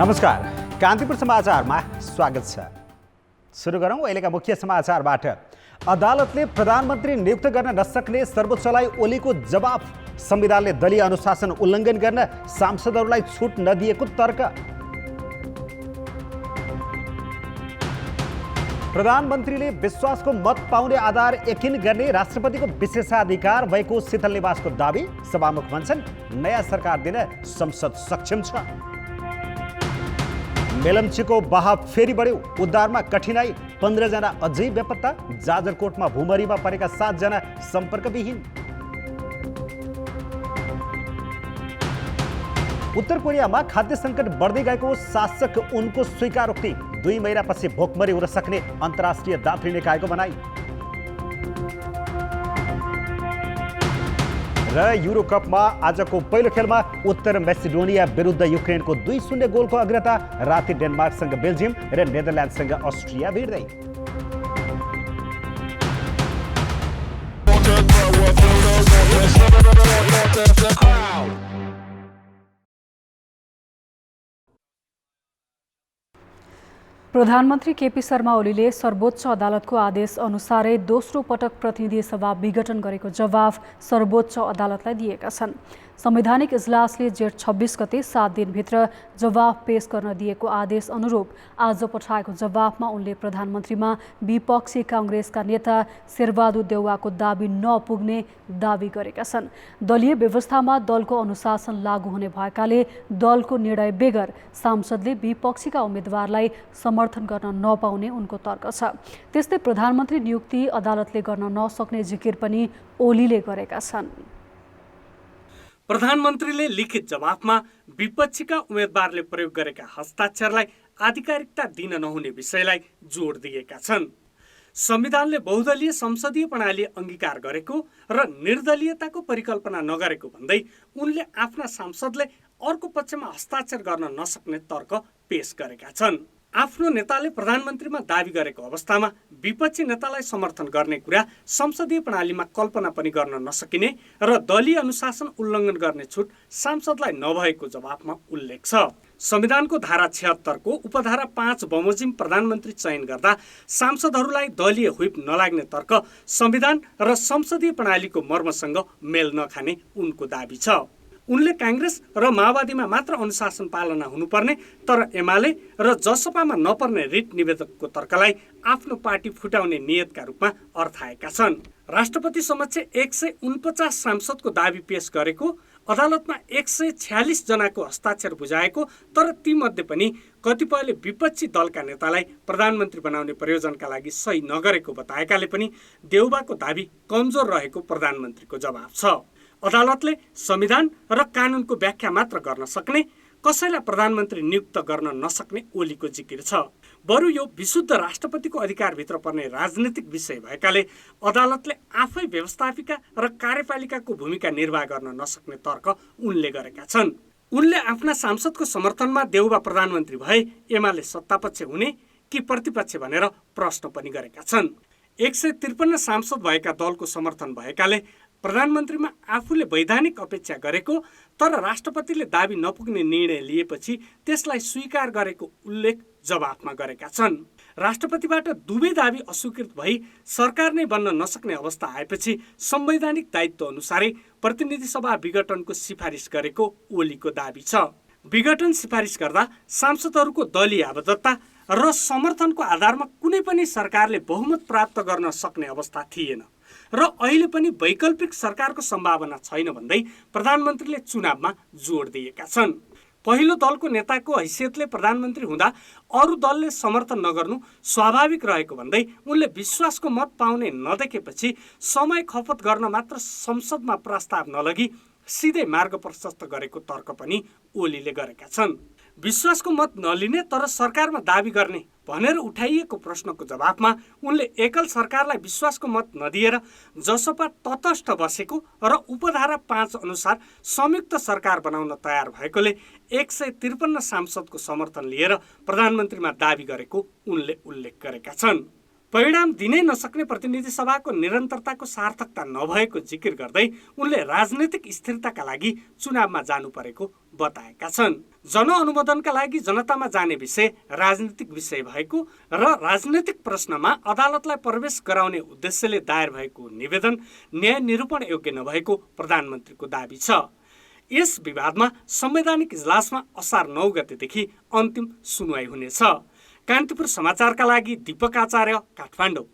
नमस्कार, कान्तिपुर समाचारमा स्वागत छ। सुरु गरौँ अहिलेका मुख्य समाचारबाट। अदालतले प्रधानमन्त्री नियुक्त गर्न नसक्ने सर्वोच्चलाई ओलीको जवाफ। संविधानले दलीय अनुशासन उल्लङ्घन गर्न सांसदहरूलाई छुट नदिएको तर्क। प्रधानमन्त्रीले विश्वासको मत पाउने आधार यकिन गर्ने राष्ट्रपतिको विशेषाधिकार भएको शीतल निवासको दाबी। सभामुख भन्छन् नयाँ सरकार दिन संसद सक्षम छ। मेलम्चीको बहाव फेरि बढ्यो। उद्धारमा कठिनाई, 15 जना अझै बेपत्ता। जाजरकोटमा भूमरीमा परेका 7 जना सम्पर्कविहीन। उत्तर कोरियामा खाद्य सङ्कट बढ्दै गएको शासक उनको स्वीकारोक्ति। 2 महिनापछि भोकमरी हुन सक्ने अन्तर्राष्ट्रिय दात्री निकायको भनाई। र युरो कपमा आजको पहिलो खेलमा उत्तर मेसिडोनिया विरुद्ध युक्रेनको 2-0 गोलको अग्रता। राति डेनमार्कसँग बेल्जियम र नेदरल्यान्डसँग अस्ट्रिया भिड्दै। प्रधानमन्त्री केपी शर्मा ओलीले सर्वोच्च अदालतको आदेश अनुसारै दोस्रो पटक प्रतिनिधि सभा विघटन गरेको जवाफ सर्वोच्च अदालतलाई दिएका छन्। संवैधानिक इजलासले जेठ 26 गते 7 दिनभित्र जवाफ पेश गर्न दिएको आदेश अनुरूप आज पठाएको जवाफमा उनले प्रधानमन्त्रीमा विपक्षी काङ्ग्रेसका नेता शेरबहादुर देउवाको दाबी नपुग्ने दाबी गरेका छन्। दलीय व्यवस्थामा दलको अनुशासन लागू हुने भएकाले दलको निर्णय बेगर सांसदले विपक्षीका उम्मेद्वारलाई समर्थन गर्न नपाउने उनको तर्क छ। त्यस्तै प्रधानमन्त्री नियुक्ति अदालतले गर्न नसक्ने जिकिर पनि ओलीले गरेका छन्। प्रधानमन्त्रीले लिखित जवाफमा विपक्षीका उम्मेदवारले प्रयोग गरेका हस्ताक्षरलाई आधिकारिकता दिन नहुने विषयलाई जोड दिएका छन्। संविधानले बहुदलीय संसदीय प्रणाली अंगीकार गरेको र निर्दलीयताको परिकल्पना नगरेको भन्दै उनले आफ्ना सांसदले अर्को पक्षमा हस्ताक्षर गर्न नसक्ने तर्क पेश गरेका छन्। आफ्नो नेताले प्रधानमन्त्रीमा दाबी गरेको अवस्थामा विपक्षी नेतालाई समर्थन गर्ने कुरा संसदीय प्रणालीमा कल्पना पनि गर्न नसकिने र दलीय अनुशासन उल्लङ्घन गर्ने छुट सांसदलाई नभएको जवाफमा उल्लेख छ। संविधानको धारा 76 को उपधारा 5 बमोजिम प्रधानमन्त्री चयन गर्दा सांसदहरूलाई दलीय व्हिप नलाग्ने तर्क संविधान र संसदीय प्रणालीको मर्मसँग मेल नखाने उनको दाबी छ। उनले काङ्ग्रेस र माओवादीमा मात्र अनुशासन पालना हुनुपर्ने तर एमाले र जसपामा नपर्ने रिट निवेदकको तर्कलाई आफ्नो पार्टी फुटाउने नियतका रूपमा अर्थाएका छन्। राष्ट्रपति समक्ष 149 सांसदको दाबी पेश गरेको, अदालतमा 146 जनाको हस्ताक्षर बुझाएको तर तीमध्ये पनि कतिपयले विपक्षी दलका नेतालाई प्रधानमन्त्री बनाउने प्रयोजनका लागि सही नगरेको बताएकाले पनि देउबाको दाबी कमजोर रहेको प्रधानमन्त्रीको जवाब छ। अदालतले संविधान र कानुनको व्याख्या मात्र गर्न सक्ने, कसैलाई प्रधानमन्त्री नियुक्त गर्न नसक्ने ओलीको जिकिर छ। बरु यो विशुद्ध राष्ट्रपतिको अधिकारभित्र पर्ने राजनीतिक विषय भएकाले अदालतले आफै व्यवस्थापिका र कार्यपालिकाको भूमिका निर्वाह गर्न नसक्ने तर्क उनले गरेका छन्। उनले आफ्ना सांसदको समर्थनमा देउबा प्रधानमन्त्री भए एमाले सत्तापक्ष हुने कि प्रतिपक्ष भनेर प्रश्न पनि गरेका छन्। 153 सांसद भएका दलको समर्थन भएकाले प्रधानमन्त्रीमा आफूले वैधानिक अपेक्षा गरेको तर राष्ट्रपतिले दाबी नपुग्ने निर्णय लिएपछि त्यसलाई स्वीकार गरेको उल्लेख जवाफमा गरेका छन्। राष्ट्रपतिबाट दुवै दाबी अस्वीकृत भई सरकार नै बन्न नसक्ने अवस्था आएपछि संवैधानिक दायित्व अनुसारै प्रतिनिधि सभा विघटनको सिफारिस गरेको ओलीको दाबी छ। विघटन सिफारिस गर्दा सांसदहरूको दलीय आबद्धता र समर्थनको आधारमा कुनै पनि सरकारले बहुमत प्राप्त गर्न सक्ने अवस्था थिएन र अहिले पनि वैकल्पिक सरकारको सम्भावना छैन भन्दै प्रधानमन्त्रीले चुनावमा जोड दिएका छन्। पहिलो दलको नेताको हैसियतले प्रधानमन्त्री हुँदा अरू दलले समर्थन नगर्नु स्वाभाविक रहेको भन्दै उनले विश्वासको मत पाउने नदेखेपछि समय खपत गर्न मात्र संसदमा प्रस्ताव नलगी सिधै मार्ग प्रशस्त गरेको तर्क पनि ओलीले गरेका छन्। विश्वासको मत नलिने तर सरकारमा दाबी गर्ने भनेर उठाइएको प्रश्नको जवाफमा उनले एकल सरकारलाई विश्वासको मत नदिएर जसपा तटस्थ बसेको र उपधारा 5 अनुसार संयुक्त सरकार बनाउन तयार भएकोले 153 सांसदको समर्थन लिएर प्रधानमन्त्रीमा दाबी गरेको उनले उल्लेख गरेका छन्। परिणाम दिनै नसक्ने प्रतिनिधि सभाको निरन्तरताको सार्थकता नभएको जिकिर गर्दै उनले राजनीतिक स्थिरताका लागि चुनावमा जानु परेको बताएका छन्। जनअनुमोदनका लागि जनतामा जाने विषय राजनीतिक विषय भएको र राजनीतिक प्रश्नमा अदालतलाई प्रवेश गराउने उद्देश्यले दायर भएको निवेदन न्याय निरूपण योग्य नभएको प्रधानमन्त्रीको दाबी छ। यस विवादमा संवैधानिक इजलासमा असार 9 गतेदेखि अन्तिम सुनवाई हुनेछ। कान्तिपुर समाचारका लागि दीपक आचार्य, काठमाडौँ।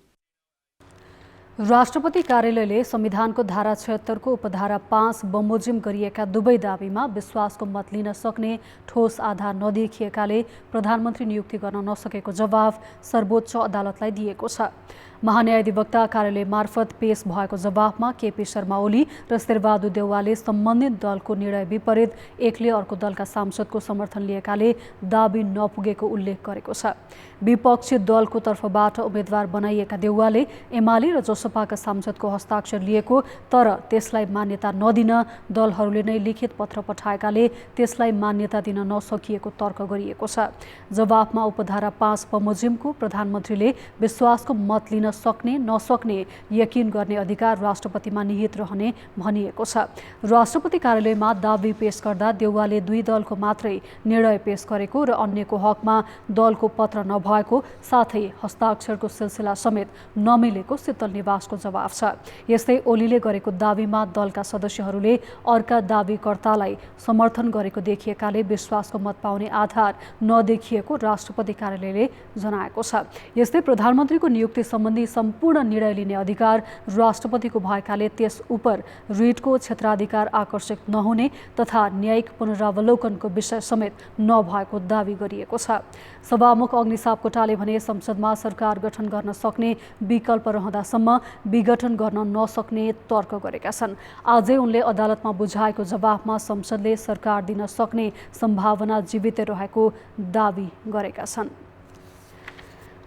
राष्ट्रपति कार्यालयले संविधानको धारा 76 को उपधारा 5 बमोजिम गरिएका दुवै दाबीमा विश्वासको मत लिन सक्ने ठोस आधार नदेखिएकाले प्रधानमन्त्री नियुक्ति गर्न नसकेको जवाफ सर्वोच्च अदालतलाई दिएको छ। महान्यायाधिवक्ता कार्यालय मार्फत पेश भएको जवाफमा केपी शर्मा ओली र शेरबहादुर देउवाले सम्बन्धित दलको निर्णय विपरीत एकले अर्को दलका सांसदको समर्थन लिएकाले दाबी नपुगेको उल्लेख गरेको छ। विपक्षी दलको तर्फबाट उम्मेद्वार बनाइएका देउवाले एमाले र जसपाका सांसदको हस्ताक्षर लिएको तर त्यसलाई मान्यता नदिन दलहरूले नै लिखित पत्र पठाएकाले त्यसलाई मान्यता दिन नसकिएको तर्क गरिएको छ। जवाफमा उपधारा 5 बमोजिमको प्रधानमन्त्रीले विश्वासको मत लिन सक्ने नसक्ने यकिन गर्ने अधिकार राष्ट्रपतिमा निहित रहने भनिएको छ। राष्ट्रपति कार्यालयमा दाबी पेश गर्दा देउवाले दुई दलको मात्रै निर्णय पेश गरेको र अन्यको हकमा दलको पत्र नभएको साथै हस्ताक्षरको सिलसिला समेत नमिलेको शीतल निवासको जवाफ छ। यस्तै ओलीले गरेको दाबीमा दलका सदस्यहरूले अर्का दाबीकर्तालाई समर्थन गरेको देखिएकाले विश्वासको मत पाउने आधार नदेखिएको राष्ट्रपति कार्यालयले जनाएको छ। यस्तै प्रधानमन्त्रीको नियुक्ति सम्बन्धी सम्पूर्ण निर्णय लिने अधिकार राष्ट्रपतिको भएकाले त्यस उप रिटको क्षेत्राधिकार आकर्षित नहुने तथा न्यायिक पुनरावलोकनको विषय समेत नभएको दावी गरिएको छ। सभामुख अग्नि सापकोटाले भने संसदमा सरकार गठन गर्न सक्ने विकल्प रहँदासम्म विघटन गर्न नसक्ने तर्क गरेका छन्। आजै उनले अदालतमा बुझाएको जवाफमा संसदले सरकार दिन सक्ने सम्भावना जीवितै रहेको दावी गरेका छन्।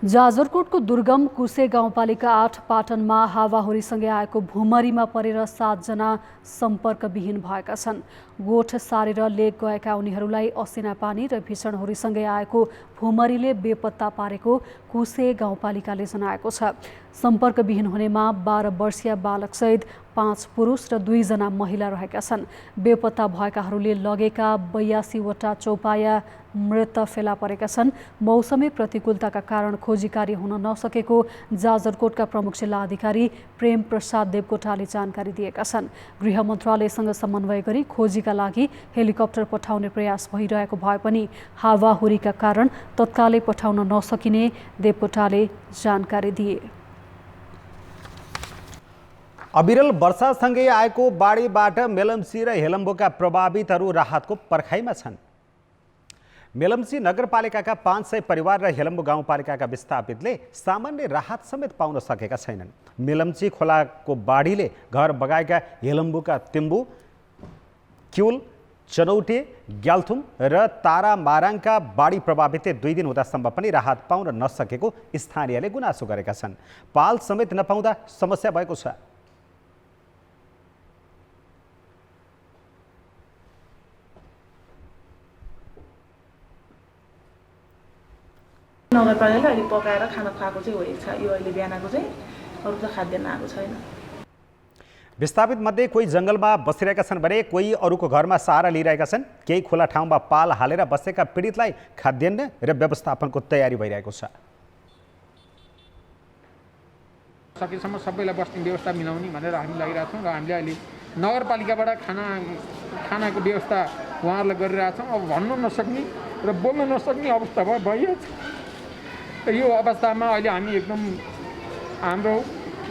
जाजरकोटको दुर्गम कुसे गाउँपालिका 8 पाटनमा हावाहुरीसँगै आएको भुमरीमा परेर 7 जना सम्पर्कविहीन भएका छन्। गोठ सारेर लेक गएका उनीहरूलाई असिना पानी र भीषणहुरीसँगै आएको भुमरीले बेपत्ता पारेको कुसे गाउँपालिकाले जनाएको छ। सम्पर्कविहीन हुनेमा 12 वर्षीय बालकसहित 5 पुरुष र 2 जना महिला रहेका छन्। बेपत्ता भएकाहरूले लगेका 82 वटा चौपाया मृत फेला परेका छन्। मौसमी प्रतिकूलताका कारण खोजी कार्य हुन नसकेको जाजरकोटका प्रमुख जिल्ला अधिकारी प्रेम प्रसाद देवकोटाले जानकारी दिएका छन्। गृह मन्त्रालयसँग समन्वय गरी खोजीका लागि हेलिकप्टर पठाउने प्रयास भइरहेको भए पनि हावाहुरीका कारण तत्कालै पठाउन नसकिने देवकोटाले जानकारी दिए। अविरल वर्षासँगै आएको बाढीबाट मेलम्ची र हेलम्बुका प्रभावितहरू राहतको पर्खाइमा छन्। मेलम्ची नगरपालिकाका 500 परिवार र हेलम्बु गाउँपालिकाका विस्थापितले सामान्य राहत समेत पाउन सकेका छैनन्। मेलम्ची खोलाको बाढीले घर बगाएका हेलम्बुका तिम्बु, क्युल, चनौटे, ग्याल्थुम र तारामाराङका बाढी प्रभावितले 2 दिन हुँदासम्म पनि राहत पाउन नसकेको स्थानीयले गुनासो गरेका छन्। पाल समेत नपाउँदा समस्या भएको छ। नगरपालिकाले अहिले पकाएर खाना खुवाएको चाहिँ हो छ। यो अहिले बिहानको चाहिँ अरू त खाद्यान्न आएको छैन। विस्थापित मध्ये कोही जङ्गलमा बसिरहेका छन् भने कोही अरूको घरमा सहारा लिइरहेका छन्। केही खुला ठाउँमा पाल हालेर बसेका पीडितलाई खाद्यान्न र व्यवस्थापनको तयारी भइरहेको छ। सकेसम्म सबैलाई बस्ने व्यवस्था मिलाउने भनेर हामी लागिरहेछौँ र हामीले अहिले नगरपालिकाबाट खानाको व्यवस्था उहाँहरूलाई गरिरहेछौँ। अब भन्नु नसक्ने र बोल्नु नसक्ने अवस्था भइहाल्छ। यो अवस्थामा अहिले हामी एकदम हाम्रो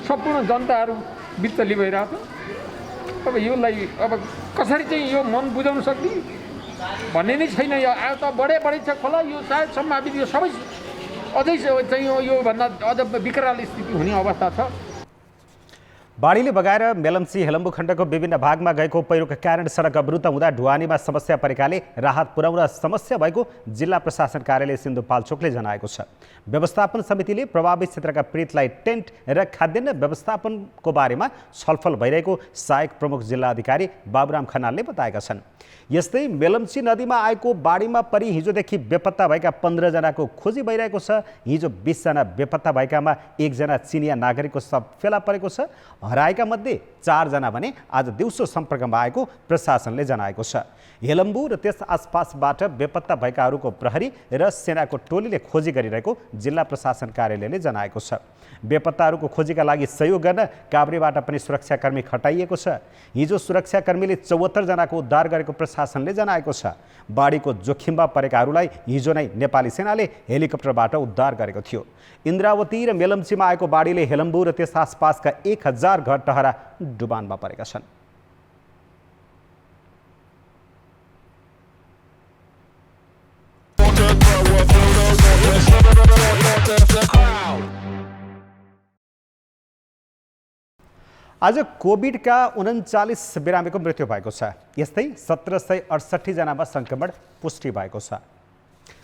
सम्पूर्ण जनताहरू विचल्ली भइरहेको छ। अब योलाई अब कसरी चाहिँ यो मन बुझाउन सक्ने भन्ने नै छैन। यो आज त बढे छ खोला। यो सायद सम्भावित यो सबै अझै चाहिँ योभन्दा अझ विकराल स्थिति हुने अवस्था छ। बाढीले बगाएर मेलम्ची हेलम्बु खण्डको विभिन्न भागमा गएको पहिरोका कारण सडक अवरुद्ध हुँदा ढुवानीमा समस्या परेकाले राहत पुर्याउन समस्या भएको जिल्ला प्रशासन कार्यालय सिन्धुपाल्चोकले जनाएको छ। व्यवस्थापन समितिले प्रभावित क्षेत्रका पीडितलाई टेन्ट र खाद्यान्न व्यवस्थापनको बारेमा छलफल भइरहेको सहायक प्रमुख जिल्ला अधिकारी बाबुराम खनालले बताएका छन्। यस्तै मेलम्ची नदीमा आएको बाढीमा परि हिजोदेखि बेपत्ता भएका 15 जनाको खोजी भइरहेको छ। हिजो 20 जना बेपत्ता भएकामा 1 जना चिनिया नागरिकको शव फेला परेको छ। हराएका मध्ये 4 जना भने आज दिउँसो सम्पर्कमा आएको प्रशासनले जनाएको छ। हेलम्बु र त्यस आसपासबाट बेपत्ता भएकाहरूको प्रहरी र सेनाको टोलीले खोजी गरिरहेको जिल्ला प्रशासन कार्यालयले जनाएको छ। बेपत्ताहरूको खोजीका लागि सहयोग गर्न काभ्रेबाट पनि सुरक्षाकर्मी खटाइएको छ। हिजो सुरक्षाकर्मीले 74 जनाको उद्धार गरेको प्रशासनले जनाएको छ। बाढीको जोखिममा परेकाहरूलाई हिजो नै नेपाली सेनाले हेलिकप्टरबाट उद्धार गरेको थियो। इन्द्रावती र मेलम्चीमा आएको बाढीले हेलम्बु र त्यस आसपासका 1000 घर टहरा डुबानमा परेका छन्। आज कोभिडका 39 बिरामीको मृत्यु भएको छ। यस्तै 1768 जनामा संक्रमण पुष्टि भएको छ।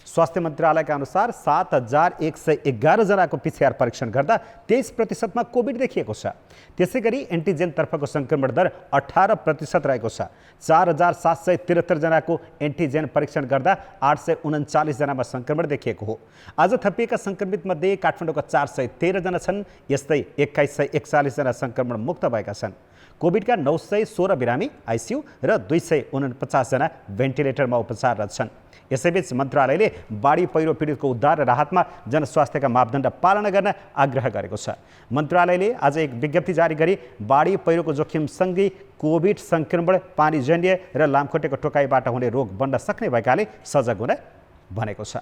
स्वास्थ्य मन्त्रालयका अनुसार 7111 जनाको PCR परीक्षण गर्दा 23% कोभिड देखिएको छ। त्यसै गरी एन्टिजेनतर्फको संक्रमण दर 18% रहेको छ। 4773 जनाको एन्टिजेन परीक्षण गर्दा 839 जनामा संक्रमण देखिएको हो। आज थपिएका संक्रमित मध्ये काठमाडौँका 413 जना छन्। यस्तै 2141 जना संक्रमण मुक्त भएका छन्। कोभिडका 916 बिरामी आइसियु र 249 जना भेन्टिलेटरमा उपचाररत छन्। यसैबीच मन्त्रालयले बाढी पहिरो पीडितको उद्धार र राहतमा जनस्वास्थ्यका मापदण्ड पालना गर्न आग्रह गरेको छ। मन्त्रालयले आज एक विज्ञप्ति जारी गरी बाढी पहिरोको जोखिमसँगै कोभिड संक्रमण, पानीजन्य र लामखुट्टेको टोकाइबाट हुने रोग बन्न सक्ने भएकाले सजग हुन भनेको छ।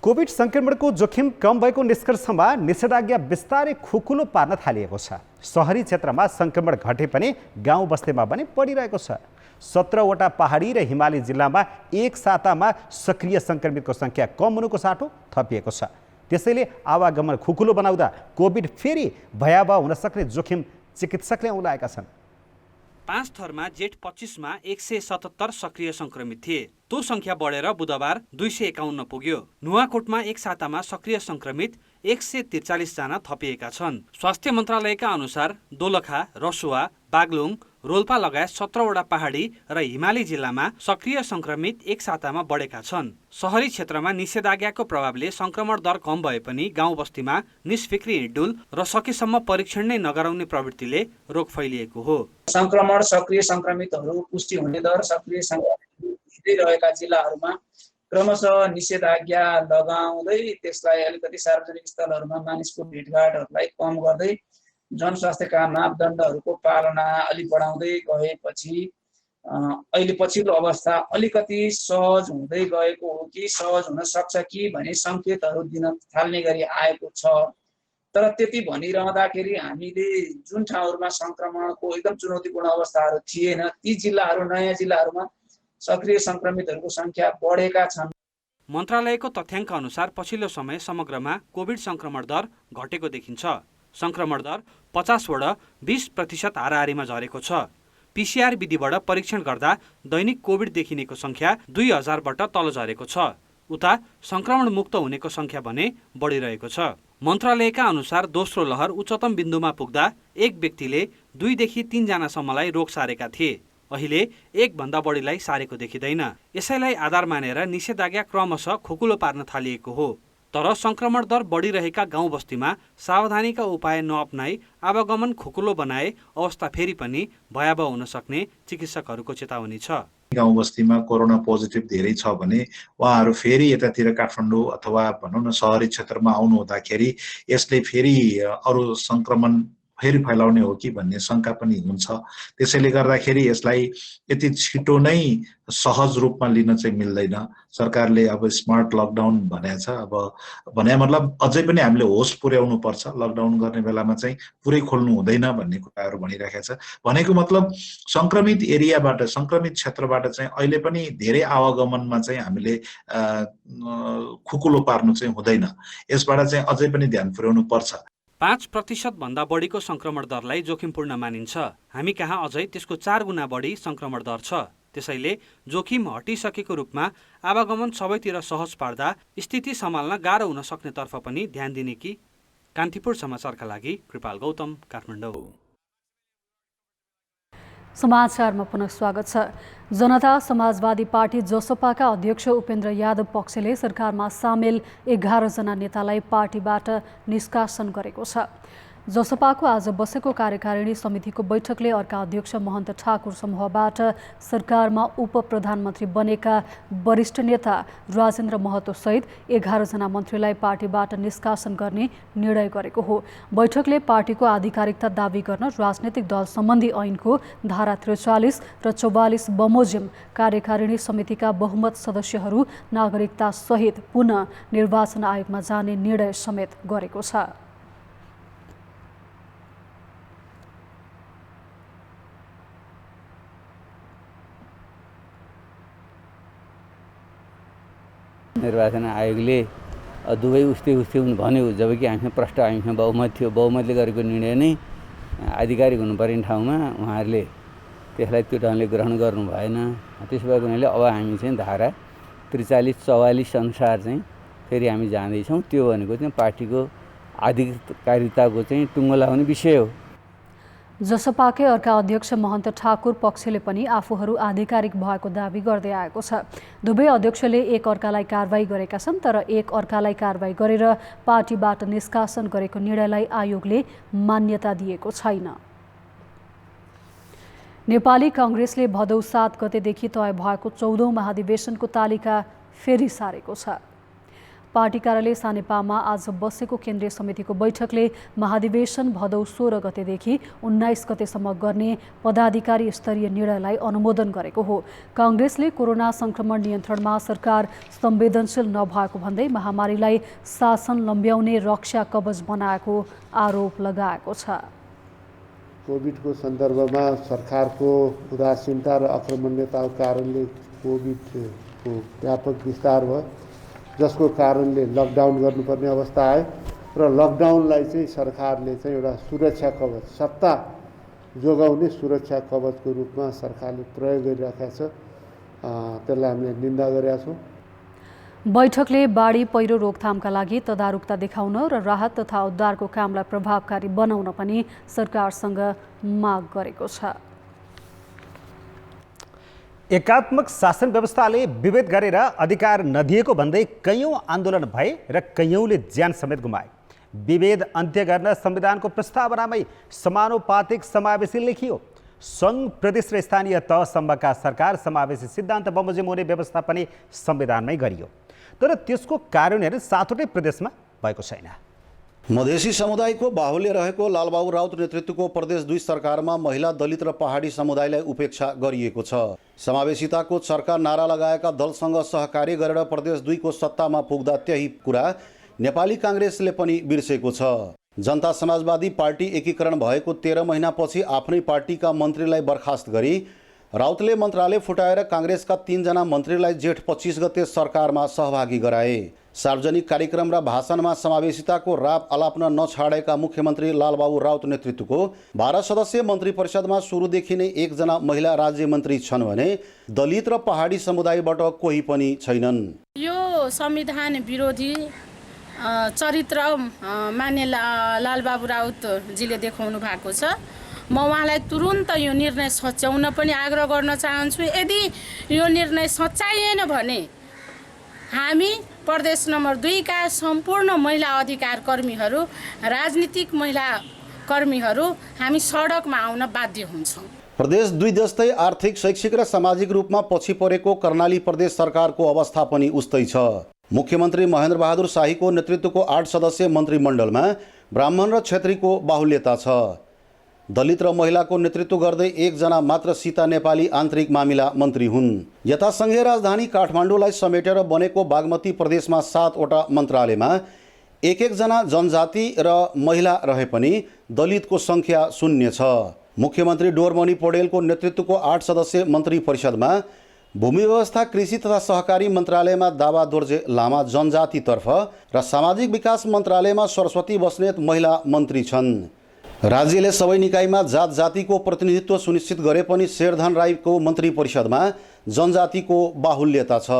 कोभिड संक्रमणको जोखिम कम भएको निष्कर्षमा निषेधाज्ञा बिस्तारै खुकुलो पार्न थालिएको छ। शहरी क्षेत्रमा संक्रमण घटे पनि गाउँ बस्तीमा पनि बढिरहेको छ। 17वटा पहाडी र हिमाली जिल्लामा एक सातामा सक्रिय संक्रमितको संख्या कम हुनुको साटो थपिएको छ। त्यसैले आवागमन खुकुलो बनाउँदा कोभिड फेरि भयावह हुन सक्ने जोखिम चिकित्सकले औलाएका छन्। 5 थरमा जेठ 25 मा 177 सक्रिय संक्रमित थिए। त्यो संख्या बढेर बुधबार 251 पुग्यो। नुवाकोटमा एक सातामा सक्रिय संक्रमित 143 जना थपिएका छन्। स्वास्थ्य मन्त्रालयका अनुसार दोलखा, रसुवा, बागलुङ, रोल्पा लगायत 17वटा पहाडी र हिमाली जिल्लामा सक्रिय संक्रमित एक सातामा बढेका छन्। शहरी क्षेत्रमा निषेधाज्ञाको प्रभावले संक्रमण दर कम भए पनि गाउँ बस्तीमा निष्फिक्री हिँडडुल र सकेसम्म परीक्षण नै नगराउने प्रवृत्तिले रोग फैलिएको हो। संक्रमण सक्रिय संक्रमितहरू पुष्टि हुने दर सक्रिय संक्रमित रहेका जिल्लाहरूमा क्रमशः निषेधाज्ञा लगाउँदै त्यसलाई अलिकति सार्वजनिक स्थलहरूमा मानिसको भेटघाटहरूलाई कम गर्दै जनस्वास्थ्यका मापदण्डहरूको पालना अलि बढाउँदै गएपछि अहिले पछिल्लो अवस्था अलिकति सहज हुँदै गएको हो कि सहज हुन सक्छ कि भन्ने सङ्केतहरू दिन थाल्ने गरी आएको छ। तर त्यति भनिरहँदाखेरि हामीले जुन ठाउँहरूमा संक्रमणको एकदम चुनौतीपूर्ण अवस्थाहरू थिएन ती जिल्लाहरू, नयाँ जिल्लाहरूमा सक्रिय संक्रमितहरूको संख्या बढेका छन्। मन्त्रालयको तथ्याङ्क अनुसार पछिल्लो समय समग्रमा कोभिड संक्रमण दर घटेको देखिन्छ। संक्रमण दर 50बाट 20% हाराहारीमा झरेको छ। PCR विधिबाट परीक्षण गर्दा दैनिक कोभिड देखिनेको संख्या 2000बाट तल झरेको छ। उता संक्रमण मुक्त हुनेको संख्या भने बढिरहेको छ। मन्त्रालयका अनुसार दोस्रो लहर उच्चतम बिन्दुमा पुग्दा एक व्यक्तिले 2 देखि 3 जनासम्मलाई रोग सारेका थिए। अहिले 1 भन्दा बढीलाई सारेको देखिँदैन। यसैलाई आधार मानेर निषेधाज्ञा क्रमशः खुकुलो पार्न थालिएको हो। तर संक्रमण दर बढिरहेका गाउँ बस्तीमा सावधानीका उपाय नअपनाई आवागमन खुकुलो बनाए अवस्था फेरि पनि भयावह हुन सक्ने चिकित्सकहरूको चेतावनी छ। गाउँ बस्तीमा कोरोना पोजिटिभ धेरै छ भने उहाँहरू फेरि यतातिर काठमाडौँ अथवा भनौँ न सहरी क्षेत्रमा आउनु हुँदाखेरि यसले फेरि अरू संक्रमण फेरि फैलाउने हो कि भन्ने शङ्का पनि हुन्छ। त्यसैले गर्दाखेरि यसलाई यति छिटो नै सहज रूपमा लिन चाहिँ मिल्दैन। सरकारले अब स्मार्ट लकडाउन भनेको छ। अब भने मतलब अझै पनि हामीले होस पुर्याउनु पर्छ। लकडाउन गर्ने बेलामा चाहिँ पुरै खोल्नु हुँदैन भन्ने कुराहरू भनिराखेको छ। भनेको मतलब संक्रमित एरियाबाट, संक्रमित क्षेत्रबाट चाहिँ अहिले पनि धेरै आवागमनमा चाहिँ हामीले खुकुलो पार्नु चाहिँ हुँदैन। यसबाट चाहिँ अझै पनि ध्यान पुर्याउनु पर्छ। 5% भन्दा बढीको संक्रमण दरलाई जोखिमपूर्ण मानिन्छ। हामी कहाँ अझै त्यसको 4 गुणा बढी संक्रमण दर छ। त्यसैले जोखिम हटिसकेको रूपमा आवागमन सबैतिर सहज पार्दा स्थिति सम्हाल्न गाह्रो हुन सक्ने तर्फ पनि ध्यान दिने कि। कान्तिपुर समाचारका लागि कृपाल गौतम, काठमाडौँ। समाचारमा पुनः स्वागत छ। जनता समाजवादी पार्टी जसपाका अध्यक्ष उपेन्द्र यादव पक्षले सरकारमा सामेल 11 जना नेतालाई पार्टीबाट निष्कासन गरेको छ। जसपाको आज बसेको कार्यकारिणी समितिको बैठकले अर्का अध्यक्ष महन्त ठाकुर समूहबाट सरकारमा उप प्रधानमन्त्री बनेका वरिष्ठ नेता राजेन्द्र महतो सहित 11 जना मन्त्रीलाई पार्टीबाट निष्कासन गर्ने निर्णय गरेको हो। बैठकले पार्टीको आधिकारिकता दावी गर्न राजनैतिक दल सम्बन्धी ऐनको धारा 43 र 44 बमोजिम कार्यकारिणी समितिका बहुमत सदस्यहरू नागरिकता सहित पुनः निर्वाचन आयोगमा जाने निर्णय समेत गरेको छ। निर्वाचन आयोगले दुवै उस्तै हुन् भन्यो, जबकि हामीसँग प्रष्ट हामीसँग बहुमत थियो। बहुमतले गरेको निर्णय नै आधिकारिक हुनुपर्ने ठाउँमा उहाँहरूले त्यसलाई त्यो ढङ्गले ग्रहण गर्नु भएन। त्यसो भएको हुनाले अब हामी चाहिँ धारा 43-44 अनुसार चाहिँ फेरि हामी जाँदैछौँ। त्यो भनेको चाहिँ पार्टीको आधिकारिकताको चाहिँ टुङ्गो लगाउने विषय हो। जसपाकै अर्का अध्यक्ष महन्त ठाकुर पक्षले पनि आफूहरू आधिकारिक भएको दावी गर्दै आएको छ। दुवै अध्यक्षले एक अर्कालाई कारबाही गरेका छन्, तर एक अर्कालाई कारबाही गरेर पार्टीबाट निष्कासन गरेको निर्णयलाई आयोगले मान्यता दिएको छैन। नेपाली कांग्रेसले भदौ 7 गतेदेखि तय भएको 14औं महाधिवेशनको तालिका फेरि सारेको छ। पार्टी कार्यालय सानेपामा आज बसेको केन्द्रीय समितिको बैठकले महाधिवेशन भदौ 16 गतेदेखि 19 गतेसम्म गर्ने पदाधिकारी स्तरीय निर्णयलाई अनुमोदन गरेको हो। कांग्रेसले कोरोना संक्रमण नियन्त्रणमा सरकार संवेदनशील नभएको भन्दै महामारीलाई शासन लम्ब्याउने रक्षा कवच बनाएको आरोप लगाएको छ। कोभिडको सन्दर्भमा सरकारको उदासीनता र अकर्मण्यताको कारणले कोभिडको व्यापक विस्तार भयो, जसको कारणले लकडाउन गर्नुपर्ने अवस्था आयो र लकडाउनलाई चाहिँ सरकारले चाहिँ एउटा सुरक्षा कवच, सत्ता जोगाउने सुरक्षा कवचको रूपमा सरकारले प्रयोग गरिरहेका छ। त्यसलाई हामीले निन्दा गरेका छौँ। बैठकले बाढी पहिरो रोकथामका लागि तदारुकता देखाउन र राहत तथा उद्धारको कामलाई प्रभावकारी बनाउन पनि सरकारसँग माग गरेको छ। एकात्मक शासन व्यवस्थाले विभेद गरेर अधिकार नदिएको भन्दै कैयौं आन्दोलन भए र कैयौंले ज्यान समेत गुमाए। विभेद अन्त्य गर्न संविधानको प्रस्तावनामै समानुपातिक समावेशी लेखियो। सङ्घ, प्रदेश र स्थानीय तहसम्मका सरकार समावेशी सिद्धान्त बमोजिम हुने व्यवस्था पनि संविधानमै गरियो, तर त्यसको कार्यान्वयन 7वटै प्रदेशमा भएको छैन। मधेसी समुदायको बाहुल्य रहेको लालबाबु राउत नेतृत्वको प्रदेश 2 सरकारमा महिला, दलित र पहाडी समुदायलाई उपेक्षा गरिएको छ। समावेशिताको चर्का नारा लगाएका दलसँग सहकार्य गरेर प्रदेश 2 को सत्तामा पुग्दा त्यही कुरा नेपाली कांग्रेसले पनि बिर्सेको छ। जनता समाजवादी पार्टी एकीकरण भएको 13 महिनापछि आफ्नै पार्टीका मन्त्रीलाई बर्खास्त गरी राउतले मन्त्रालय फुटाएर कांग्रेसका 3 जना मन्त्रीलाई जेठ 25 गते सरकारमा सहभागी गराए। सार्वजनिक कार्यक्रम र भाषणमा समावेशिताको राप अलाप्न नछाडेका मुख्यमन्त्री लालबाबु राउत नेतृत्वको 12 सदस्यीय मन्त्री परिषदमा सुरुदेखि नै 1 जना महिला राज्य मन्त्री छन् भने दलित र पहाडी समुदायबाट कोही पनि छैनन्। यो संविधान विरोधी चरित्र मान्य लालबाबु राउतजीले देखाउनु भएको छ। म उहाँलाई तुरुन्त यो निर्णय सच्याउन पनि आग्रह गर्न चाहन्छु। यदि यो निर्णय सच्याइएन भने हामी प्रदेश नम्बर 2 का सम्पूर्ण महिला अधिकार कर्मीहरू, राजनीतिक महिला कर्मीहरू हामी सडकमा आउन बाध्य हुन्छौँ। प्रदेश 2 जस्तै आर्थिक, शैक्षिक र सामाजिक रूपमा पछि परेको कर्णाली प्रदेश सरकारको अवस्था पनि उस्तै छ। मुख्यमन्त्री महेन्द्र बहादुर शाहीको नेतृत्वको 8 सदस्यीय मन्त्रीमण्डलमा ब्राह्मण र क्षेत्रीको बाहुल्यता छ। दलित र महिलाको नेतृत्व गर्दै 1 जना मात्र सीता नेपाली आन्तरिक मामिला मन्त्री हुन्। यता संघीय राजधानी काठमाडौँलाई समेटेर बनेको बागमती प्रदेशमा 7 वटा मन्त्रालयमा 1-1 जना जनजाति र महिला रहे पनि दलितको सङ्ख्या 0 छ। मुख्यमन्त्री डोरमणि पौडेलको नेतृत्वको 8 सदस्यीय मन्त्री परिषदमा भूमि व्यवस्था, कृषि तथा सहकारी मन्त्रालयमा दावा दोर्जे लामा जनजातितर्फ र सामाजिक विकास मन्त्रालयमा सरस्वती बस्नेत महिला मन्त्री छन्। राज्यले सबै निकायमा जात जातिको प्रतिनिधित्व सुनिश्चित गरे पनि शेरधन राईको मन्त्री परिषदमा जनजातिको बाहुल्यता छ।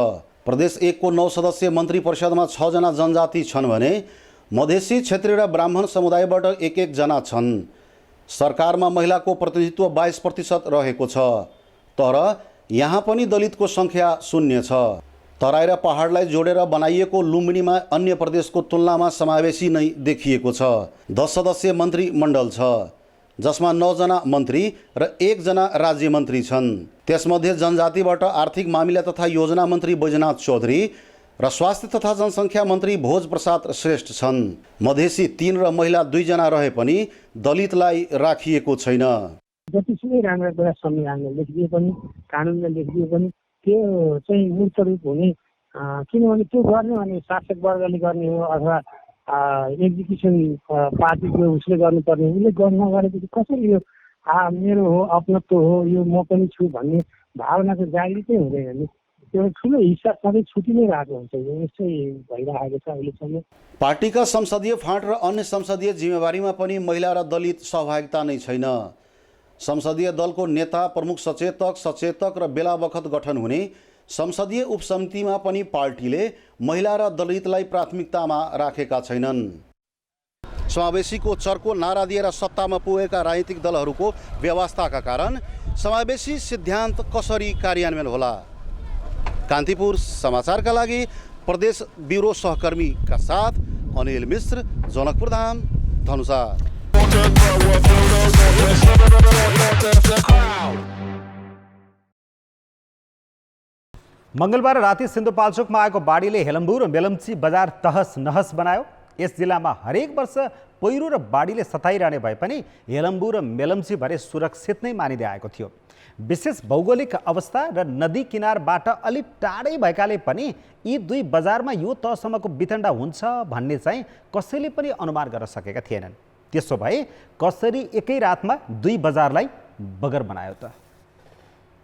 प्रदेश 1 को 9 सदस्यीय मन्त्री परिषदमा 6 जना जनजाति छन् भने मधेसी, क्षेत्रीय र ब्राह्मण समुदायबाट 1-1 जना छन्। सरकारमा महिलाको प्रतिनिधित्व 22% रहेको छ, तर यहाँ पनि दलितको सङ्ख्या 0 छ। तराई र पहाडलाई जोडेर बनाइएको लुम्बिनीमा अन्य प्रदेशको तुलनामा समावेशी नै देखिएको छ। 10 सदस्यीय मन्त्रीमण्डल छ, जसमा 9 जना मन्त्री र 1 जना राज्य मन्त्री छन्। त्यसमध्ये जनजातिबाट आर्थिक मामिला तथा योजना मन्त्री बैजनाथ चौधरी र स्वास्थ्य तथा जनसङ्ख्या मन्त्री भोज प्रसाद श्रेष्ठ छन्। मधेसी 3 र महिला 2 जना रहे पनि दलितलाई राखिएको छैन। जतिसुकै राम्रा कुरा संविधानमा लेखिदिए पनि कानुनमा लेखिदिए पनि त्यो चाहिँ मूर्त रूप हुने, किनभने त्यो गर्ने भने शासक वर्गले गर्ने हो अथवा एक्जिक्युसन पार्टीको उसले गर्नुपर्ने, उसले गर्न नगरेपछि कसरी यो मेरो हो, अपनत्व हो, यो म पनि छु भन्ने भावनाको जागृतै हुँदैन नि। त्यो ठुलो हिस्सा सधैँ छुट्टी नै रहेको हुन्छ। यस्तै भइरहेको छ अहिलेसम्म। पार्टीका संसदीय फाँट र अन्य संसदीय जिम्मेवारीमा पनि महिला र दलित सहभागिता नै छैन। संसदीय दलको नेता, प्रमुख सचेतक र बेला बखत गठन हुने संसदीय उपसमितिमा पनि पार्टीले महिला र दलितलाई प्राथमिकतामा राखेका छैनन्। समावेशीको चर्को नारा दिएर सत्तामा पुगेका राजनीतिक दलहरूको व्यवस्थाका कारण समावेशी सिद्धान्त कसरी कार्यान्वयन होला? कान्तिपुर समाचारका लागि प्रदेश ब्युरो सहकर्मीका साथ अनिल मिश्र, जनकपुरधाम, धनुषा। मङ्गलबार राति सिन्धुपाल्चोकमा आएको बाढीले हेलम्बु र मेलम्ची बजार तहस नहस बनायो। यस जिल्लामा हरेक वर्ष पहिरो र बाढीले सताइरहने भए पनि हेलम्बु र मेलम्ची भने सुरक्षित नै मानिँदै आएको थियो। विशेष भौगोलिक अवस्था र नदी किनारबाट अलिक टाढै भएकाले पनि यी दुई बजारमा यो तहसम्मको वितण्डा हुन्छ भन्ने चाहिँ कसैले पनि अनुमान गर्न सकेका थिएनन्। त्यसो भए कसरी एकै रातमा दुई बजारलाई बगर बनायो त?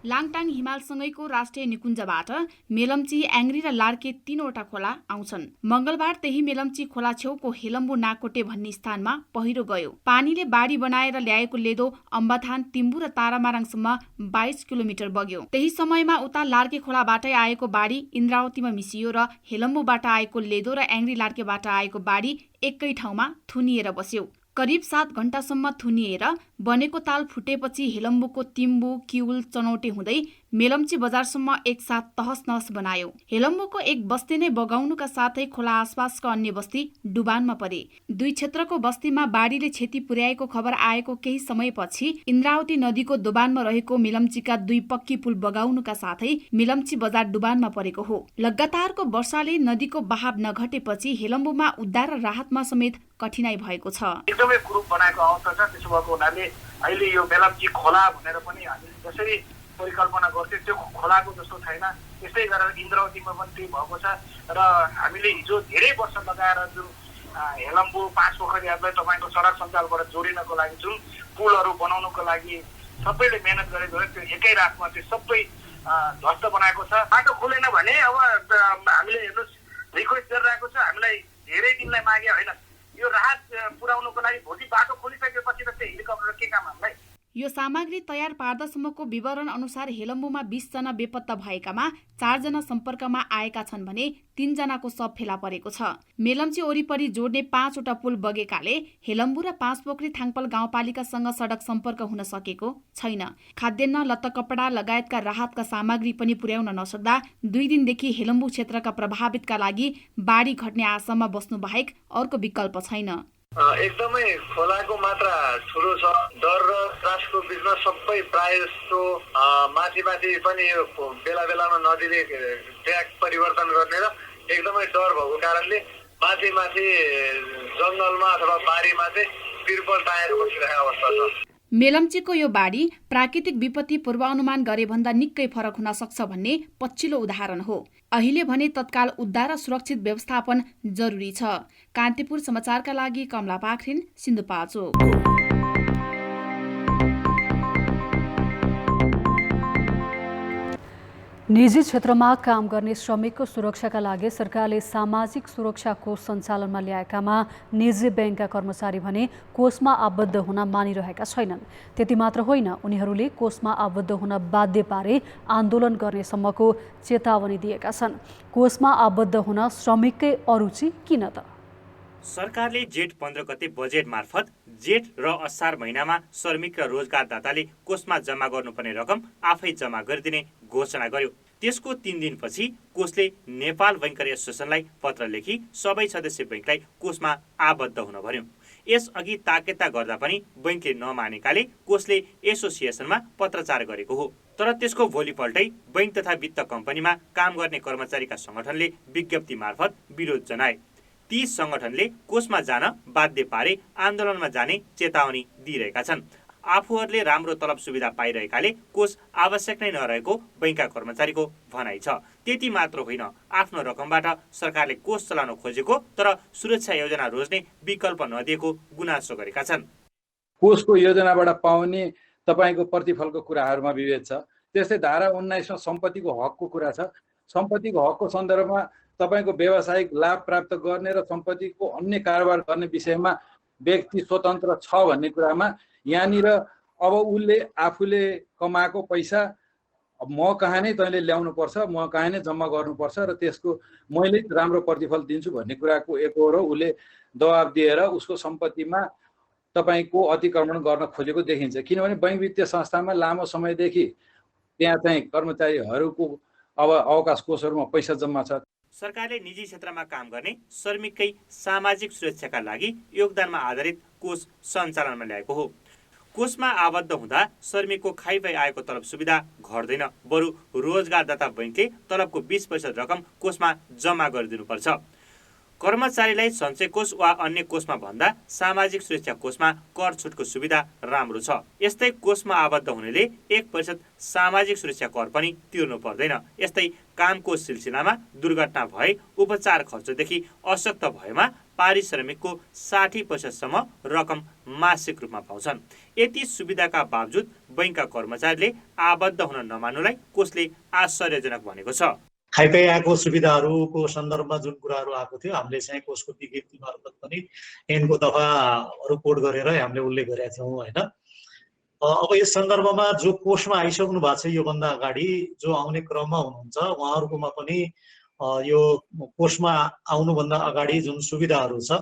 लाङटाङ हिमालसँगैको राष्ट्रिय निकुञ्जबाट मेलम्ची, याङ्ग्री र लार्के 3वटा खोला आउँछन्। मङ्गलबार त्यही मेलम्ची खोला छेउको हेलम्बु नाकोटे भन्ने स्थानमा पहिरो गयो। पानीले बाढी बनाएर ल्याएको लेदो अम्बाथान, तिम्बु र तारामाराङसम्म 22 किलोमिटर बग्यो। त्यही समयमा उता लार्के खोलाबाटै आएको बाढी इन्द्रावतीमा मिसियो र हेलम्बुबाट आएको लेदो र याङ्ग्री लार्केबाट आएको बाढी एकै ठाउँमा थुनिएर बस्यो। करिब 7 घण्टासम्म थुनिएर बनेको ताल फुटेपछि हेलम्बुको तिम्बु, किउल, चनौटे हुँदै मेलम्ची बजारसम्म एकसाथ तहस नहस बनायो। हेलम्बुको एक बस्ती नै बगाउनुका साथै खोला आसपासका अन्य बस्ती डुबानमा परे। दुई क्षेत्रको बस्तीमा बाढीले क्षति पुर्याएको खबर आएको केही समयपछि इन्द्रावती नदीको दोबानमा रहेको मेलम्चीका 2 पक्की पुल बगाउनुका साथै मेलम्ची बजार डुबानमा परेको हो। लगातारको वर्षाले नदीको बहाव नघटेपछि हेलम्बुमा उद्धार र राहतमा समेत कठिनाई भएको छ। एकदमै ग्रुप बनाएको अवस्था छ। त्यसो भएको हुनाले अहिले यो मेलम्ची खोला भनेर पनि हामीले जसरी परिकल्पना गर्थ्यौँ त्यो खोलाको जस्तो छैन। त्यस्तै गरेर इन्द्रावतीमा पनि त्यही भएको छ र हामीले हिजो धेरै वर्ष लगाएर जुन हेलम्बु 5 पोखरीहरूलाई तपाईँको सडक सञ्जालबाट जोडिनको लागि जुन पुलहरू बनाउनको लागि सबैले मेहनत गरेको हो, त्यो एकै रातमा त्यो सबै ध्वस्त बनाएको छ। बाटो खोलेन भने अब हामीले हेर्नुहोस् रिक्वेस्ट गरिरहेको छ, हामीलाई धेरै दिनलाई मागे होइन। यो राहत पुर्याउनको लागि भोलि बाटो खोलिसकेपछि त त्यो हेलिकप्टर के काम हामीलाई? यो सामग्री तयार पार्दासम्मको विवरण अनुसार हेलम्बुमा 20 जना बेपत्ता भएकामा 4 जना सम्पर्कमा आएका छन् भने 3 जनाको शव फेला परेको छ। मेलम्ची वरिपरि जोड्ने 5 वटा पुल बगेकाले हेलम्बु र 5 पोखरी थाङपाल गाउँपालिकासँग सडक सम्पर्क हुन सकेको छैन। खाद्यान्न, लत्ता कपडा लगायतका राहतका सामग्री पनि पुर्याउन नसक्दा 2 दिनदेखि हेलम्बु क्षेत्रका प्रभावितका लागि बाढी घट्ने आशामा बस्नु बाहेक अर्को विकल्प छैन। एकदमै खोलाको मात्रा ठुलो छ। डर र त्रासको बिचमा सबै प्रायः जस्तो माथि पनि बेला बेलामा नदीले ट्र्याक परिवर्तन गर्ने र एकदमै डर भएको कारणले माथि जङ्गलमा अथवा बारीमा चाहिँ तिर्पल टाएर बसिरहेको अवस्था छ। मेलम्चीको यो बाढी प्राकृतिक विपत्ति पूर्वानुमान गरे भन्दा निकै फरक हुन सक्छ भन्ने पछिल्लो उदाहरण हो। अहिले भने तत्काल उद्धार र सुरक्षित व्यवस्थापन जरुरी छ। कान्तिपुर समाचारका लागि कमला पाखरिन, सिन्धुपाल्चोक। निजी क्षेत्रमा काम गर्ने श्रमिकको सुरक्षाका लागि सरकारले सामाजिक सुरक्षा कोष सञ्चालनमा ल्याएकामा निजी ब्याङ्कका कर्मचारी भने कोषमा आबद्ध हुन मानिरहेका छैनन्। त्यति मात्र होइन, उनीहरूले कोषमा आबद्ध हुन बाध्य पारे आन्दोलन गर्नेसम्मको चेतावनी दिएका छन्। कोषमा आबद्ध हुन श्रमिककै अरुचि किन त? सरकारले जेठ 15 गते बजेट मार्फत जेठ र असार महिनामा श्रमिक र रोजगारदाताले कोषमा जम्मा गर्नुपर्ने रकम आफै जम्मा गरिदिने घोषणा गर्यो। त्यसको 3 दिनपछि कोषले नेपाल बैंकर एसोसिएसनलाई पत्र लेखी सबै सदस्य बैंकलाई कोषमा आबद्ध हुन भन्यो। यसअघि ताकेता गर्दा पनि बैंकले नमानेकाले कोषले एसोसिएसनमा पत्रचार गरेको हो। तर त्यसको भोलिपल्टै बैंक तथा वित्त कम्पनीमा काम गर्ने कर्मचारीका संगठनले विज्ञप्ति मार्फत विरोध जनाए। ती संगठनले कोषमा जान बाध्य पारे आन्दोलनमा जाने चेतावनी दिइरहेका छन्। आफूहरूले राम्रो तलब सुविधा पाइरहेकाले कोष आवश्यक नै नरहेको बैंकका कर्मचारीको भनाइ छ। त्यति मात्र होइन, आफ्नो रकमबाट सरकारले कोष चलाउन खोजेको तर सुरक्षा योजना रोज्ने विकल्प नदिएको गुनासो गरेका छन्। कोषको योजनाबाट पाउने तपाईको प्रतिफलको कुराहरूमा विभेद छ। त्यस्तै धारा 19 मा सम्पत्तिको हकको कुरा छ। सम्पत्तिको हकको सन्दर्भमा तपाईको व्यावसायिक लाभ प्राप्त गर्ने र सम्पत्तिको अन्य कारोबार गर्ने विषयमा व्यक्ति स्वतन्त्र छ भन्ने कुरामा यहाँनिर अब उसले आफूले कमाएको पैसा म कहाँ नै तैँले ल्याउनु पर्छ, म कहाँ नै जम्मा गर्नुपर्छ र त्यसको मैले राम्रो प्रतिफल दिन्छु भन्ने कुराको एकहोरो उसले दबाब दिएर उसको सम्पत्तिमा तपाईको अतिक्रमण गर्न खोजेको देखिन्छ। किनभने बैंक वित्तीय संस्थामा लामो समयदेखि त्यहाँ चाहिँ कर्मचारीहरूको अब अवकाश कोषहरूमा पैसा जम्मा छ। सरकारले निजी क्षेत्रमा काम गर्ने श्रमिककै सामाजिक सुरक्षाका लागि योगदानमा आधारित कोष सञ्चालनमा ल्याएको हो। कोषमा आबद्ध हुँदा श्रमिकको खाइपाई आएको तलब सुविधा घट्दैन, बरु रोजगारदाता बैंकले तलबको 20% रकम कोषमा जम्मा गरिदिनुपर्छ। कर्मचारीलाई सञ्चय कोष वा अन्य कोषमा भन्दा सामाजिक सुरक्षा कोषमा कर छुटको सुविधा राम्रो छ। यस्तै कोषमा आबद्ध हुनेले 1% सामाजिक सुरक्षा कर पनि तिर्नु पर्दैन। यस्तै कामको सिलसिलामा दुर्घटना भए उपचार खर्चदेखि अशक्त भएमा पारिश्रमिकको 60% सम्म रकम मासिक रूपमा पाउँछन्। यति सुविधाका बावजुद बैंकका कर्मचारीले आबद्ध हुन नमान्नुलाई कोषले आश्चर्यजनक भनेको छ। खाइपाई आएको सुविधाहरूको सन्दर्भमा जुन कुराहरू आएको थियो, हामीले चाहिँ कोषको विज्ञप्ति मार्फत पनि ऐनको दफाहरू कोड गरेर हामीले उल्लेख गरेका थियौँ होइन। अब यस सन्दर्भमा जो कोषमा आइसक्नु भएको छ योभन्दा अगाडि जो आउने क्रममा हुनुहुन्छ उहाँहरूकोमा पनि यो कोषमा आउनुभन्दा अगाडि जुन सुविधाहरू छ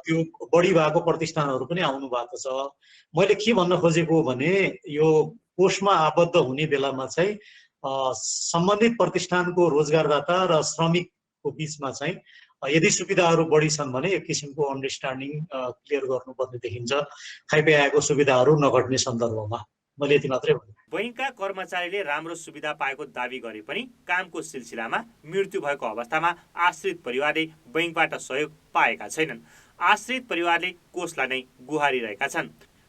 त्यो बढी भएको प्रतिष्ठानहरू पनि आउनु भएको छ। मैले के भन्न खोजेको भने यो कोषमा आबद्ध हुने बेलामा चाहिँ सम्बन्धित प्रतिष्ठानको रोजगारदाता र श्रमिकको बीचमा चाहिँ यदि सुविधाहरू बढी छन् भने एक किसिमको अन्डरस्ट्यान्डिङ क्लियर गर्नुपर्ने देखिन्छ खाइपाई आएको सुविधाहरू नघट्ने सन्दर्भमा। मैले यति मात्रै भने। बैंकका कर्मचारीले राम्रो सुविधा पाएको दावी गरे पनि कामको सिलसिलामा मृत्यु भएको अवस्थामा आश्रित परिवारले बैंकबाट सहयोग पाएका छैनन्। आश्रित परिवारले कोषलाई नै गुहारिरहेका छन्।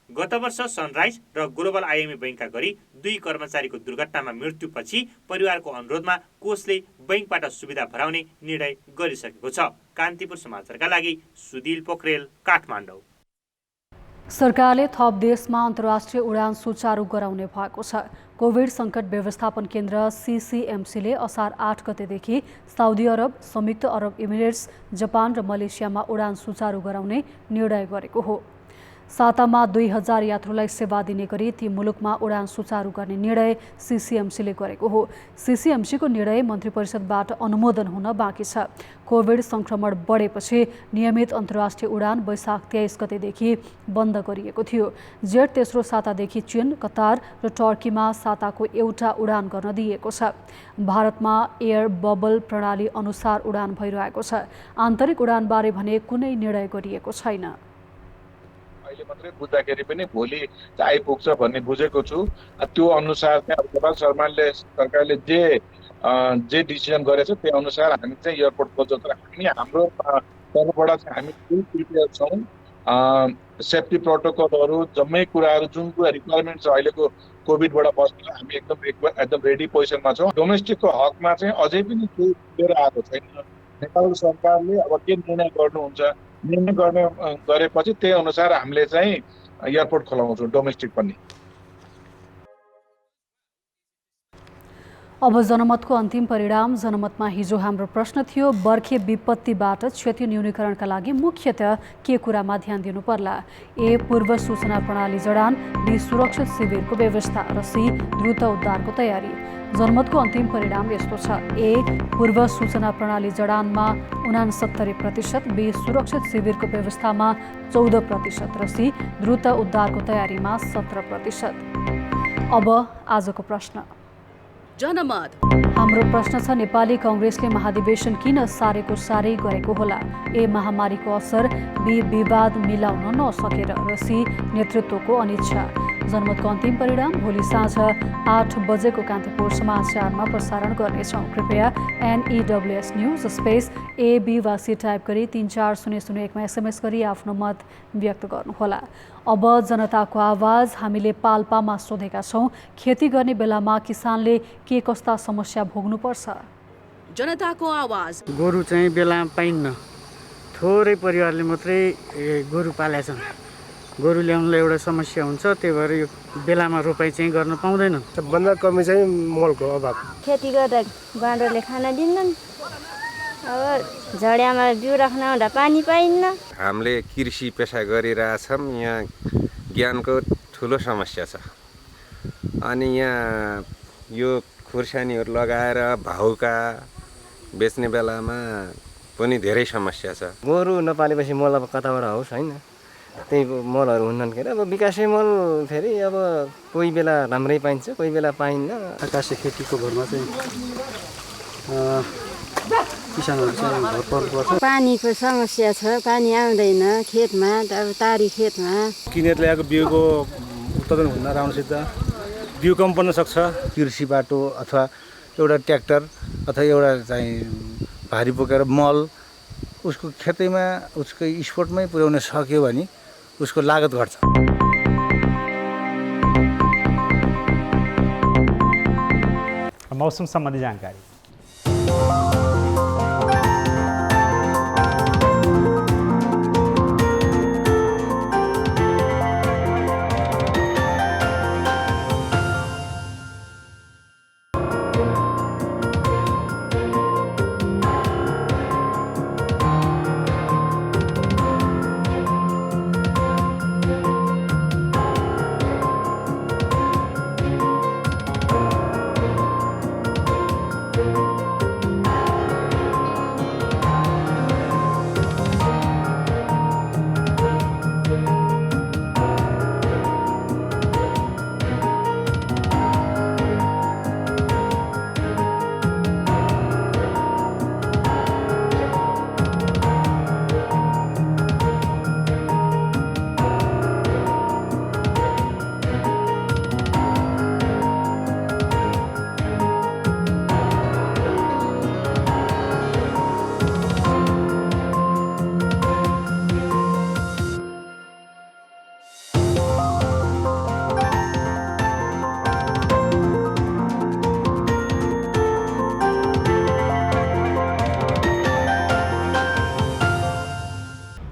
गत वर्ष सनराइज र ग्लोबल आइएमए बैंकका गरी 2 कर्मचारीको दुर्घटनामा मृत्युपछि परिवारको अनुरोधमा कोषले बैंकबाट सुविधा भराउने निर्णय गरिसकेको छ। कान्तिपुर समाचारका लागि सुदिल पोखरेल, काठमाडौँ। सरकारले थप देशमा अन्तर्राष्ट्रिय उडान सुचारू गराउने भएको छ। कोभिड सङ्कट व्यवस्थापन केन्द्र CCMCले असार 8 गतेदेखि साउदी अरब, संयुक्त अरब इमिरेट्स, जापान र मलेसियामा उडान सुचारू गराउने निर्णय गरेको हो। सातामा 2000 यात्रुलाई सेवा दिने गरी ती मुलुकमा उडान सुचारू गर्ने निर्णय CCMCले गरेको हो। CCMCको निर्णय मन्त्री परिषदबाट अनुमोदन हुन बाँकी छ। कोभिड संक्रमण बढेपछि नियमित अन्तर्राष्ट्रिय उडान वैशाख 23 गतेदेखि बन्द गरिएको थियो। जेठ तेस्रो सातादेखि चीन, कतार र टर्कीमा साताको एउटा उडान गर्न दिइएको छ। भारतमा एयर बबल प्रणाली अनुसार उडान भइरहेको छ। आन्तरिक उडानबारे भने कुनै निर्णय गरिएको छैन। अहिले मात्रै बुझ्दाखेरि पनि भोलि आइपुग्छ भन्ने बुझेको छु। त्यो अनुसार चाहिँ नेपाल सरकारले जे डिसिजन गरेछ त्यो अनुसार हामी चाहिँ एयरपोर्ट खोज्छौँ। तर हामी हाम्रो तर्फबाट चाहिँ हामी फुल प्रिपेयर छौँ। सेफ्टी प्रोटोकलहरू जम्मै कुराहरू जुन कुरा रिक्वायरमेन्ट छ अहिलेको कोभिडबाट बस्नलाई हामी एकदम रेडी पोजिसनमा छौँ। डोमेस्टिकको हकमा चाहिँ अझै पनि केही लिएर आएको छैन। नेपाल सरकारले अब के निर्णय गर्नुहुन्छ, निर्णय गरेपछि त्यही अनुसार हामीले चाहिँ एयरपोर्ट खोलाउँछौँ डोमेस्टिक पनि। अब जनमतको अन्तिम परिणाम। जनमतमा हिजो हाम्रो प्रश्न थियो, बर्खे विपत्तिबाट क्षति न्यूनीकरणका लागि मुख्यतः के कुरामा ध्यान दिनु पर्ला? ए. पूर्व सूचना प्रणाली जडान, बी. सुरक्षित शिविरको व्यवस्था र सी. द्रुत उद्धारको तयारी। जनमतको अन्तिम परिणाम यस्तो छ। ए. पूर्व सूचना प्रणाली जडानमा 69%, बी. सुरक्षित शिविरको व्यवस्थामा 14% र सी. द्रुत उद्धारको तयारीमा 17%। अब आजको प्रश्न। जनमत। हाम्रो प्रश्न छ, नेपाली कांग्रेसले महाधिवेशन किन सारेको सारै गरेको होला? ए, महामारीको असर, बी, विवाद मिलाउन नसकेर, र सी, नेतृत्वको अनिच्छा। जनमतको अन्तिम परिणाम भोलि साँझ 8 बजेको कान्तिपुर समाचारमा प्रसारण गर्नेछौँ। कृपया NEWS न्युज स्पेस AB वा C टाइप गरी 34001मा SMS गरी आफ्नो मत व्यक्त गर्नुहोला। अब जनताको आवाज। हामीले पाल्पामा सोधेका छौँ, खेती गर्ने बेलामा किसानले के कस्ता समस्या भोग्नुपर्छ? जनताको आवाज। गोरु चाहिँ बेलामा पाइन्न, थोरै परिवारले मात्रै गोरु पालेका छन्। गोरु ल्याउनलाई एउटा समस्या हुन्छ, त्यही भएर यो बेलामा रोपाइ चाहिँ गर्न पाउँदैन। सबभन्दा कमी चाहिँ मलको अभाव। खेती गर्दा बाँदरले खान दिन्नन्, अब झड्यामा बिउ राख्न आउँदा पानी पाइन्न। हामीले कृषि पेसा गरिरहेछौँ, यहाँ ज्ञानको ठुलो समस्या छ। अनि यहाँ यो खुर्सानीहरू लगाएर भाउका बेच्ने बेलामा पनि धेरै समस्या छ। गोरु नपालेपछि मल अब कताबाट होस् होइन, त्यही मलहरू हुन्छन् के अरे। अब विकासे मल फेरि अब कोही बेला राम्रै पाइन्छ, कोही बेला पाइन्न। आकाशे खेतीको भरमा चाहिँ किसानहरू चाहिँ भर पर्नुपर्छ। पानीको समस्या छ, पानी आउँदैन खेतमा, अब तारी खेतमा। किनेर ल्याएको बिउको उत्पादन हुन राम्रोसित बिउ कम पर्न सक्छ। कृषि बाटो अथवा एउटा ट्र्याक्टर अथवा एउटा चाहिँ भारी बोकेर मल उसको खेतैमा उसको स्पोर्टमै पुर्याउन सक्यो भने उसको लागत घट्छ। मौसम सम्बन्धी जानकारी।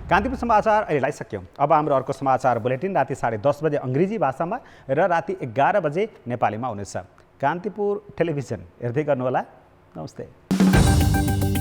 कान्तिपुर समाचार अहिलेलाई सक्यौँ। अब हाम्रो अर्को समाचार बुलेटिन राति 10:30 बजे अङ्ग्रेजी भाषामा र राति 11 बजे नेपालीमा हुनेछ। कान्तिपुर टेलिभिजन हेर्दै गर्नुहोला। नमस्ते।